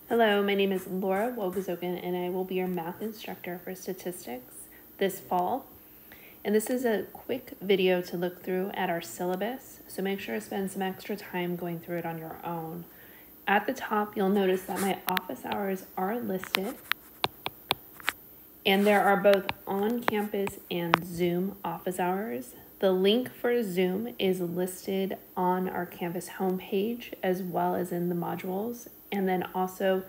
Hello, my name is Laura Wogazogan, and I will be your math instructor for statistics this fall. And this is a quick video to look through at our syllabus, so make sure to spend some extra time going through it on your own. At the top, you'll notice that my office hours are listed, and there are both on-campus and Zoom office hours. The link for Zoom is listed on our Canvas homepage as well as in the modules, and then also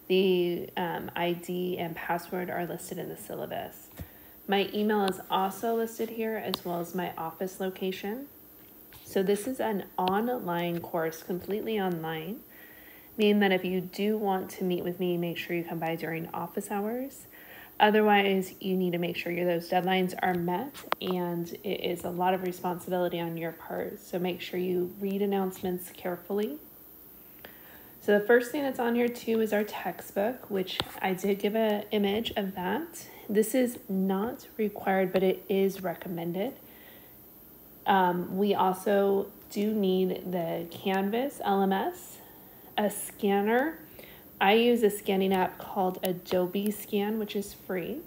the ID and password are listed in the syllabus. My email is also listed here as well as my office location. So this is an online course, completely online, meaning that if you do want to meet with me, make sure you come by during office hours. Otherwise, you need to make sure those deadlines are met, and it is a lot of responsibility on your part. So make sure you read announcements carefully. So the first thing that's on here too is our textbook, which I did give an image of that. This is not required, but it is recommended. We also do need the Canvas LMS, a scanner. I use a scanning app called Adobe Scan, which is free,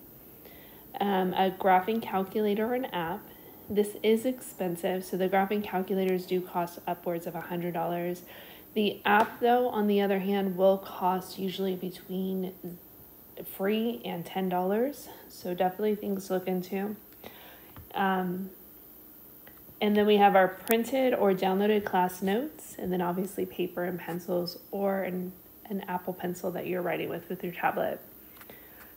a graphing calculator and app. This is expensive, so the graphing calculators do cost upwards of $100. The app, though, on the other hand, will cost usually between free and $10, so definitely things to look into. And then we have our printed or downloaded class notes, and then obviously paper and pencils or an Apple Pencil that you're writing with your tablet.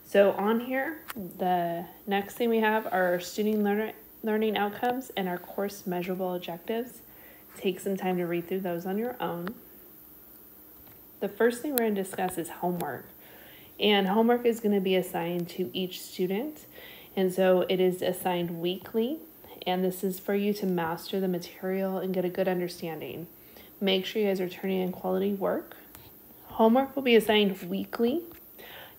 So on here, the next thing we have are our student learning outcomes and our course measurable objectives. Take some time to read through those on your own. The first thing we're going to discuss is homework. And homework is going to be assigned to each student. And so it is assigned weekly. And this is for you to master the material and get a good understanding. Make sure you guys are turning in quality work. Homework will be assigned weekly,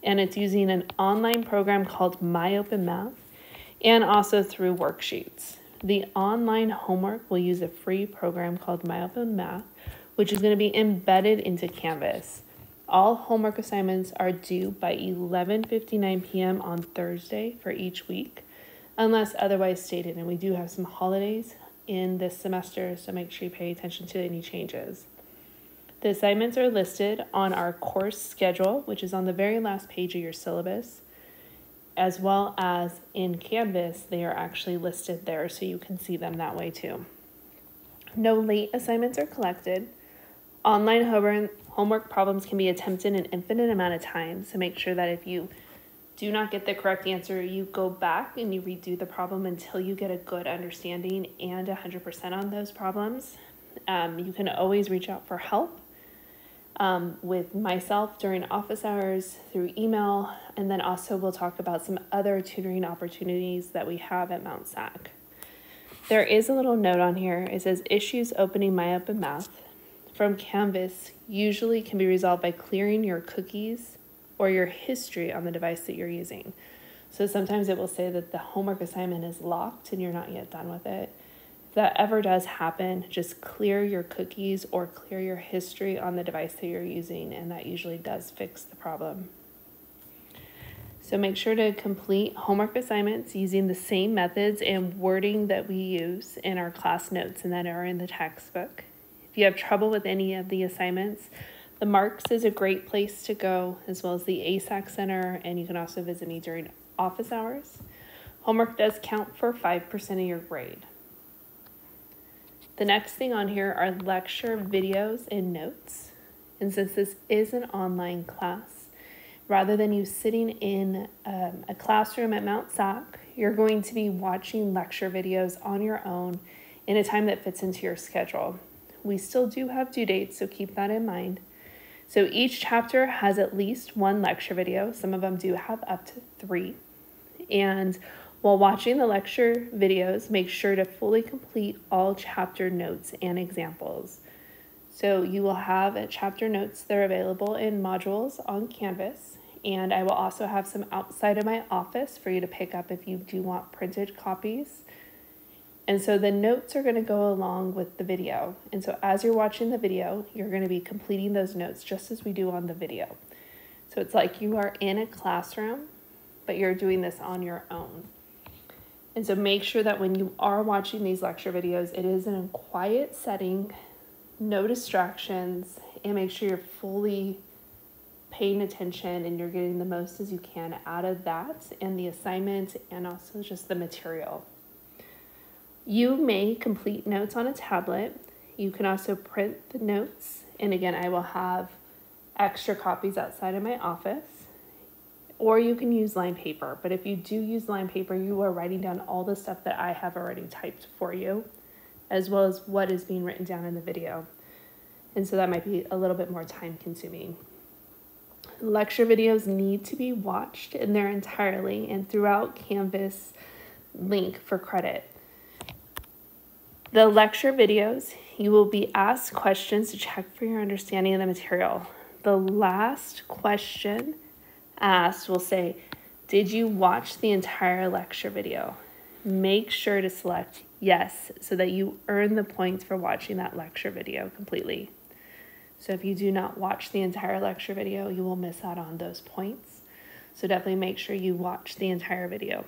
and it's using an online program called MyOpenMath and also through worksheets. The online homework will use a free program called MyOpenMath, which is going to be embedded into Canvas. All homework assignments are due by 11:59 p.m. on Thursday for each week, unless otherwise stated, and we do have some holidays in this semester, so make sure you pay attention to any changes. The assignments are listed on our course schedule, which is on the very last page of your syllabus, as well as in Canvas. They are actually listed there, so you can see them that way too. No late assignments are collected. Online homework problems can be attempted an infinite amount of time, so make sure that if you do not get the correct answer, you go back and you redo the problem until you get a good understanding and 100% on those problems. You can always reach out for help with myself during office hours, through email, and then also we'll talk about some other tutoring opportunities that we have at Mount SAC. There is a little note on here. It says issues opening MyOpenMath from Canvas usually can be resolved by clearing your cookies or your history on the device that you're using. So sometimes it will say that the homework assignment is locked and you're not yet done with it. If that ever does happen, just clear your cookies or clear your history on the device that you're using, and that usually does fix the problem. So make sure to complete homework assignments using the same methods and wording that we use in our class notes and that are in the textbook. If you have trouble with any of the assignments, the Marks is a great place to go, as well as the ASAC Center, and you can also visit me during office hours. Homework does count for 5% of your grade. The next thing on here are lecture videos and notes. And since this is an online class, rather than you sitting in a classroom at Mount SAC, you're going to be watching lecture videos on your own in a time that fits into your schedule. We still do have due dates, so keep that in mind. So each chapter has at least one lecture video. Some of them do have up to 3. And while watching the lecture videos, make sure to fully complete all chapter notes and examples. So you will have chapter notes that are available in modules on Canvas, and I will also have some outside of my office for you to pick up if you do want printed copies. And so the notes are going to go along with the video. And so as you're watching the video, you're going to be completing those notes just as we do on the video. So it's like you are in a classroom, but you're doing this on your own. And so make sure that when you are watching these lecture videos, it is in a quiet setting, no distractions, and make sure you're fully paying attention and you're getting the most as you can out of that and the assignment and also just the material. You may complete notes on a tablet. You can also print the notes. And again, I will have extra copies outside of my office. Or you can use line paper. But if you do use line paper, you are writing down all the stuff that I have already typed for you, as well as what is being written down in the video. And so that might be a little bit more time consuming. Lecture videos need to be watched in their entirety and throughout Canvas link for credit. The lecture videos, you will be asked questions to check for your understanding of the material. The last question asked will say, did you watch the entire lecture video? Make sure to select yes so that you earn the points for watching that lecture video completely. So if you do not watch the entire lecture video, you will miss out on those points. So definitely make sure you watch the entire video.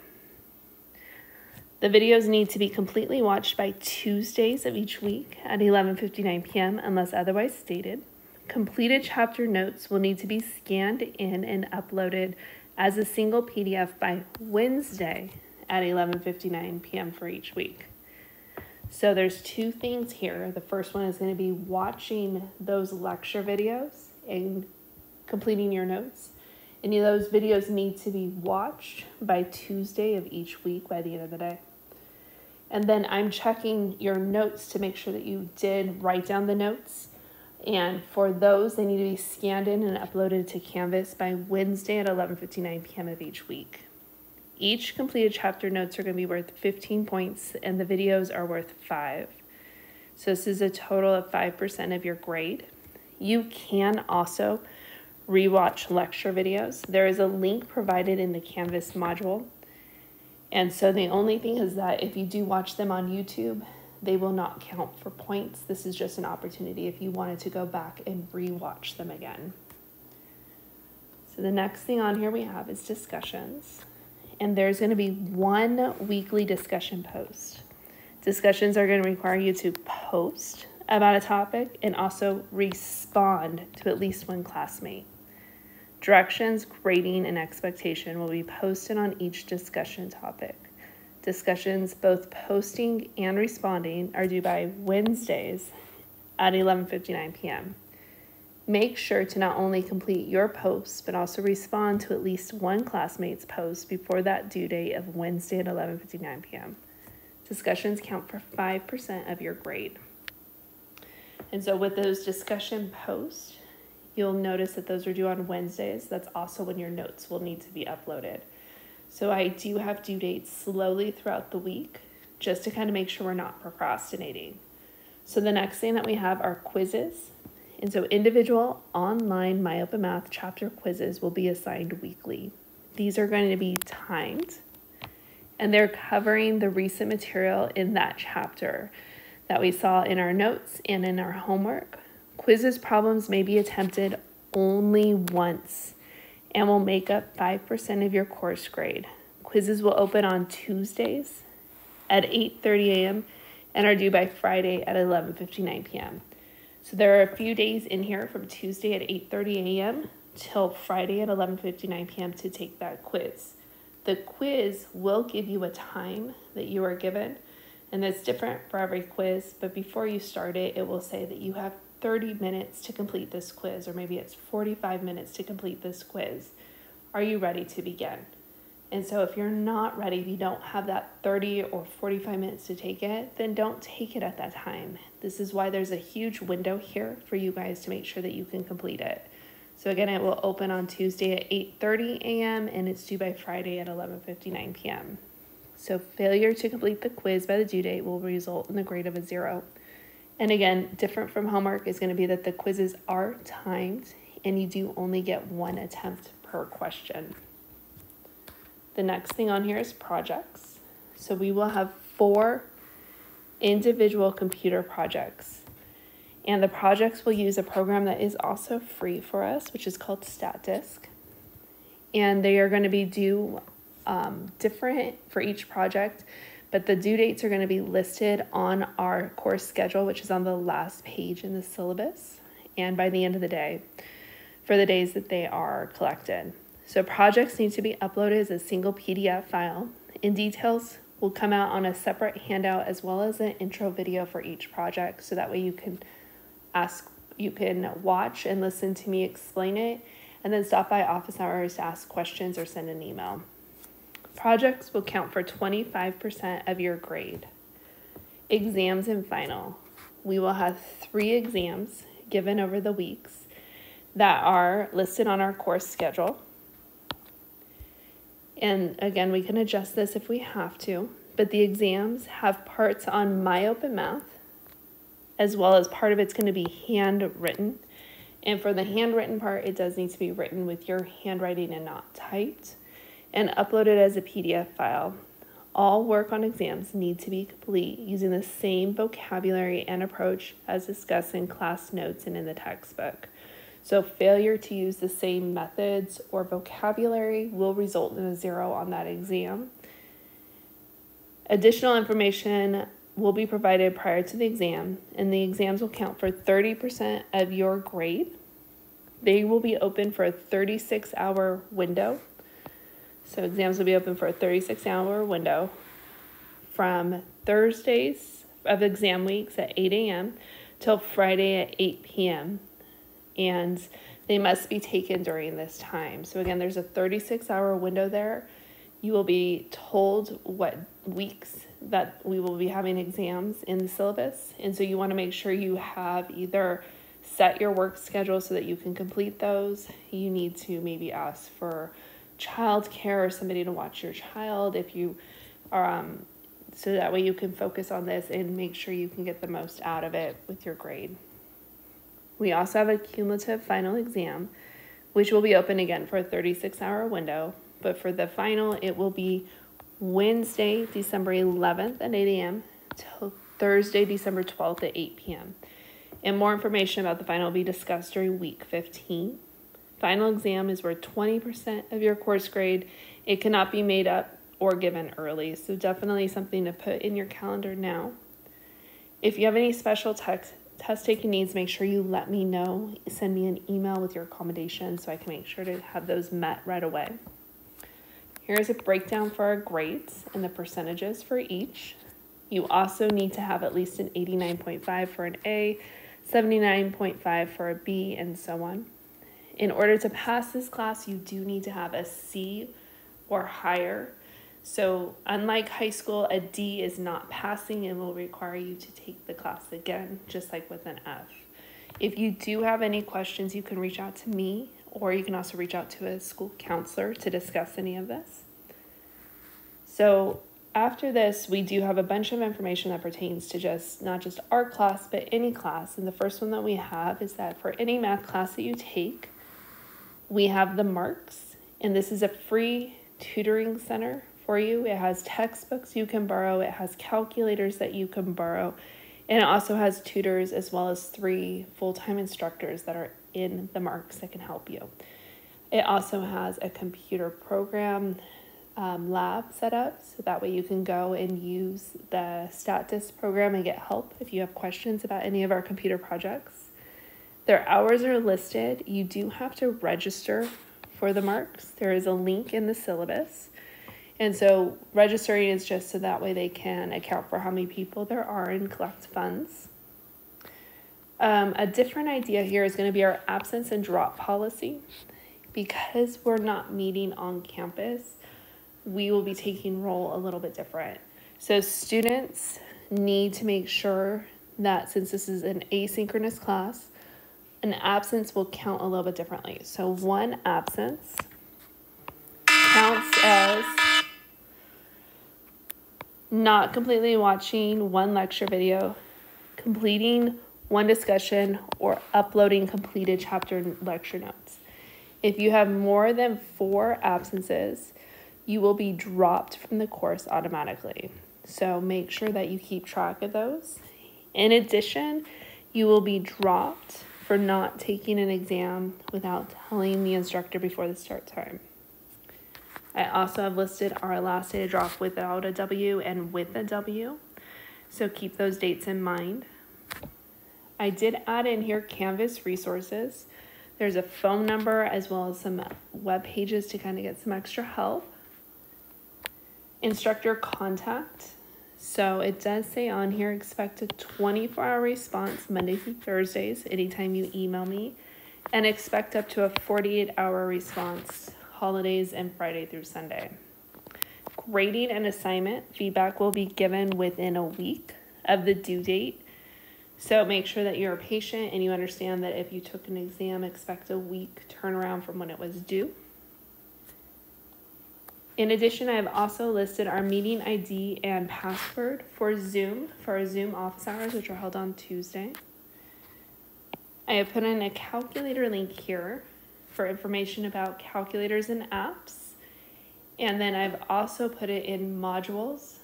The videos need to be completely watched by Tuesdays of each week at 11:59 p.m. unless otherwise stated. Completed chapter notes will need to be scanned in and uploaded as a single PDF by Wednesday at 11:59 p.m. for each week. So there's two things here. The first one is going to be watching those lecture videos and completing your notes. And those videos need to be watched by Tuesday of each week by the end of the day. And then I'm checking your notes to make sure that you did write down the notes. And for those, they need to be scanned in and uploaded to Canvas by Wednesday at 11:59 p.m. of each week. Each completed chapter notes are going to be worth 15 points and the videos are worth 5. So this is a total of 5% of your grade. You can also rewatch lecture videos. There is a link provided in the Canvas module. And so the only thing is that if you do watch them on YouTube, they will not count for points. This is just an opportunity if you wanted to go back and rewatch them again. So the next thing on here we have is discussions. And there's going to be one weekly discussion post. Discussions are going to require you to post about a topic and also respond to at least one classmate. Directions, grading, and expectation will be posted on each discussion topic. Discussions, both posting and responding, are due by Wednesdays at 11:59 p.m. Make sure to not only complete your posts, but also respond to at least one classmate's post before that due date of Wednesday at 11:59 p.m. Discussions count for 5% of your grade. And so with those discussion posts, you'll notice that those are due on Wednesdays. That's also when your notes will need to be uploaded. So I do have due dates slowly throughout the week, just to kind of make sure we're not procrastinating. So the next thing that we have are quizzes. And so individual online MyOpenMath chapter quizzes will be assigned weekly. These are going to be timed, and they're covering the recent material in that chapter that we saw in our notes and in our homework. Quizzes problems may be attempted only once and will make up 5% of your course grade. Quizzes will open on Tuesdays at 8:30 a.m. and are due by Friday at 11:59 p.m. So there are a few days in here from Tuesday at 8:30 a.m. till Friday at 11:59 p.m. to take that quiz. The quiz will give you a time that you are given, and that's different for every quiz, but before you start it, it will say that you have 30 minutes to complete this quiz, or maybe it's 45 minutes to complete this quiz. Are you ready to begin? And so if you're not ready, if you don't have that 30 or 45 minutes to take it, then don't take it at that time. This is why there's a huge window here for you guys to make sure that you can complete it. So again, it will open on Tuesday at 8:30 a.m. and it's due by Friday at 11:59 p.m. So failure to complete the quiz by the due date will result in the grade of a 0. And again, different from homework is going to be that the quizzes are timed and you do only get one attempt per question. The next thing on here is projects. So we will have 4 individual computer projects. And the projects will use a program that is also free for us, which is called StatDisk. and they are going to be due different for each project, but the due dates are going to be listed on our course schedule, which is on the last page in the syllabus, and by the end of the day for the days that they are collected. So projects need to be uploaded as a single PDF file, and details will come out on a separate handout as well as an intro video for each project, so that way you can watch and listen to me explain it, and then stop by office hours to ask questions or send an email. Projects will count for 25% of your grade. Exams and final. We will have 3 exams given over the weeks that are listed on our course schedule. And again, we can adjust this if we have to, but the exams have parts on My Open Math, as well as part of it's going to be handwritten. And for the handwritten part, it does need to be written with your handwriting and not typed, and uploaded as a PDF file. All work on exams need to be complete using the same vocabulary and approach as discussed in class notes and in the textbook. So failure to use the same methods or vocabulary will result in a 0 on that exam. Additional information will be provided prior to the exam, and the exams will count for 30% of your grade. They will be open for a 36-hour window. So exams will be open for a 36-hour window from Thursdays of exam weeks at 8 a.m. till Friday at 8 p.m. And they must be taken during this time. So again, there's a 36-hour window there. You will be told what weeks that we will be having exams in the syllabus. And so you want to make sure you have either set your work schedule so that you can complete those. You need to maybe ask for childcare or somebody to watch your child if you are, so that way you can focus on this and make sure you can get the most out of it with your grade. We also have a cumulative final exam, which will be open again for a 36-hour window, but for the final, it will be Wednesday, December 11th at 8 a.m. till Thursday, December 12th at 8 p.m. And more information about the final will be discussed during week 15. Final exam is worth 20% of your course grade. It cannot be made up or given early, so definitely something to put in your calendar now. If you have any special test taking needs, make sure you let me know. Send me an email with your accommodations so I can make sure to have those met right away. Here's a breakdown for our grades and the percentages for each. You also need to have at least an 89.5 for an A, 79.5 for a B, and so on. In order to pass this class, you do need to have a C or higher. So unlike high school, a D is not passing and will require you to take the class again, just like with an F. If you do have any questions, you can reach out to me, or you can also reach out to a school counselor to discuss any of this. So after this, we do have a bunch of information that pertains to not just our class, but any class. And the first one that we have is that for any math class that you take, we have the marks, and this is a free tutoring center for you. It has textbooks you can borrow, it has calculators that you can borrow, and it also has tutors as well as 3 full-time instructors that are in the marks that can help you. It also has a computer program lab set up, so that way you can go and use the StatDisc program and get help if you have questions about any of our computer projects. Their hours are listed. You do have to register for the marks. There is a link in the syllabus. And so registering is just so that way they can account for how many people there are and collect funds. A different idea here is going to be our absence and drop policy. Because we're not meeting on campus, we will be taking roll a little bit different. So students need to make sure that since this is an asynchronous class, an absence will count a little bit differently. So 1 absence counts as not completely watching 1 lecture video, completing 1 discussion, or uploading completed chapter and lecture notes. If you have more than 4 absences, you will be dropped from the course automatically. So make sure that you keep track of those. In addition, you will be dropped for not taking an exam without telling the instructor before the start time. I also have listed our last day to drop without a W and with a W, so keep those dates in mind. I did add in here Canvas resources. There's a phone number as well as some web pages to kind of get some extra help. Instructor contact. So it does say on here, expect a 24-hour response Monday through Thursdays, anytime you email me, and expect up to a 48-hour response holidays and Friday through Sunday. Grading and assignment feedback will be given within a week of the due date. So make sure that you're patient and you understand that if you took an exam, expect a week turnaround from when it was due. In addition, I have also listed our meeting ID and password for Zoom, for our Zoom office hours, which are held on Tuesday. I have put in a calculator link here for information about calculators and apps. And then I've also put it in modules,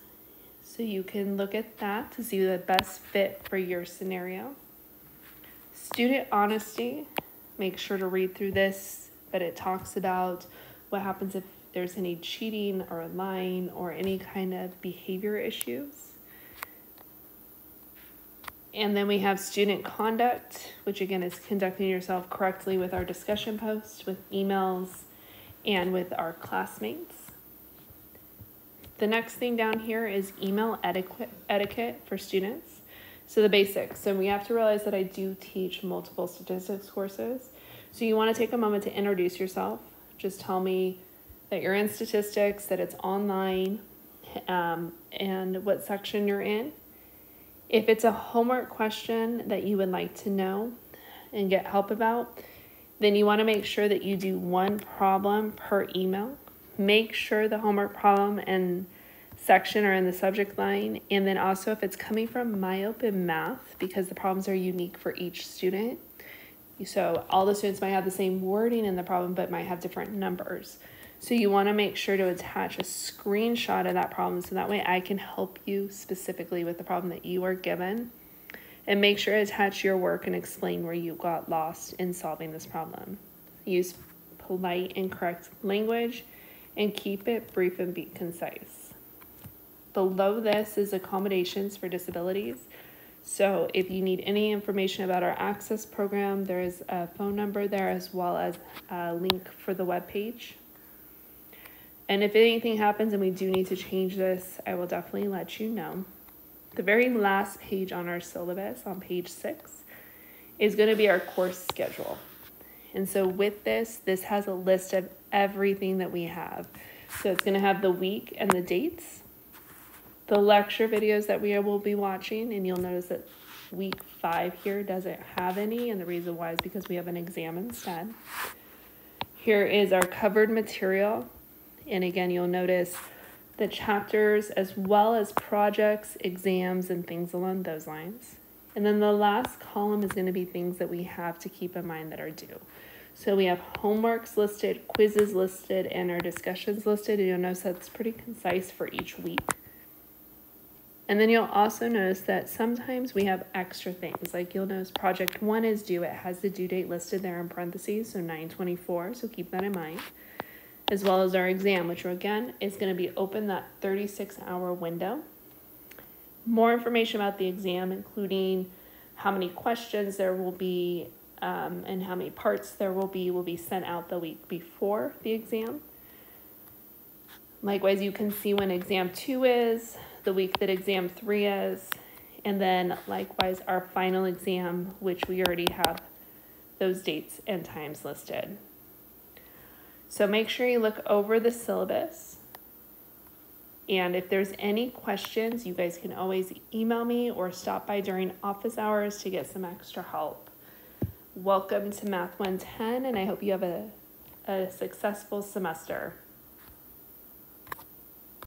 so you can look at that to see the best fit for your scenario. Student honesty, make sure to read through this, but it talks about what happens if there's any cheating or lying or any kind of behavior issues. And then we have student conduct, which again is conducting yourself correctly with our discussion posts, with emails, and with our classmates. The next thing down here is email etiquette for students. So the basics. So we have to realize that I do teach multiple statistics courses. So you want to take a moment to introduce yourself. Just tell me that you're in statistics, that it's online, and what section you're in. If it's a homework question that you would like to know and get help about, then you want to make sure that you do one problem per email. Make sure the homework problem and section are in the subject line. And then also if it's coming from MyOpen Math, because the problems are unique for each student. So all the students might have the same wording in the problem, but might have different numbers. So you want to make sure to attach a screenshot of that problem so that way I can help you specifically with the problem that you are given. And make sure to attach your work and explain where you got lost in solving this problem. Use polite and correct language and keep it brief and be concise. Below this is accommodations for disabilities. So if you need any information about our access program, there is a phone number there as well as a link for the webpage. And if anything happens and we do need to change this, I will definitely let you know. The very last page on our syllabus, on page 6, is going to be our course schedule. And so with this has a list of everything that we have. So it's going to have the week and the dates, the lecture videos that we will be watching, and you'll notice that week 5 here doesn't have any, and the reason why is because we have an exam instead. Here is our covered material. And again, you'll notice the chapters as well as projects, exams, and things along those lines. And then the last column is going to be things that we have to keep in mind that are due. So we have homeworks listed, quizzes listed, and our discussions listed. And you'll notice that's pretty concise for each week. And then you'll also notice that sometimes we have extra things. Like you'll notice project 1 is due. It has the due date listed there in parentheses, so 9/24. So keep that in mind. As well as our exam, which again is going to be open that 36-hour window. More information about the exam, including how many questions there will be and how many parts there will be sent out the week before the exam. Likewise, you can see when exam 2 is, the week that exam 3 is, and then likewise our final exam, which we already have those dates and times listed. So make sure you look over the syllabus. And if there's any questions, you guys can always email me or stop by during office hours to get some extra help. Welcome to Math 110, and I hope you have a successful semester.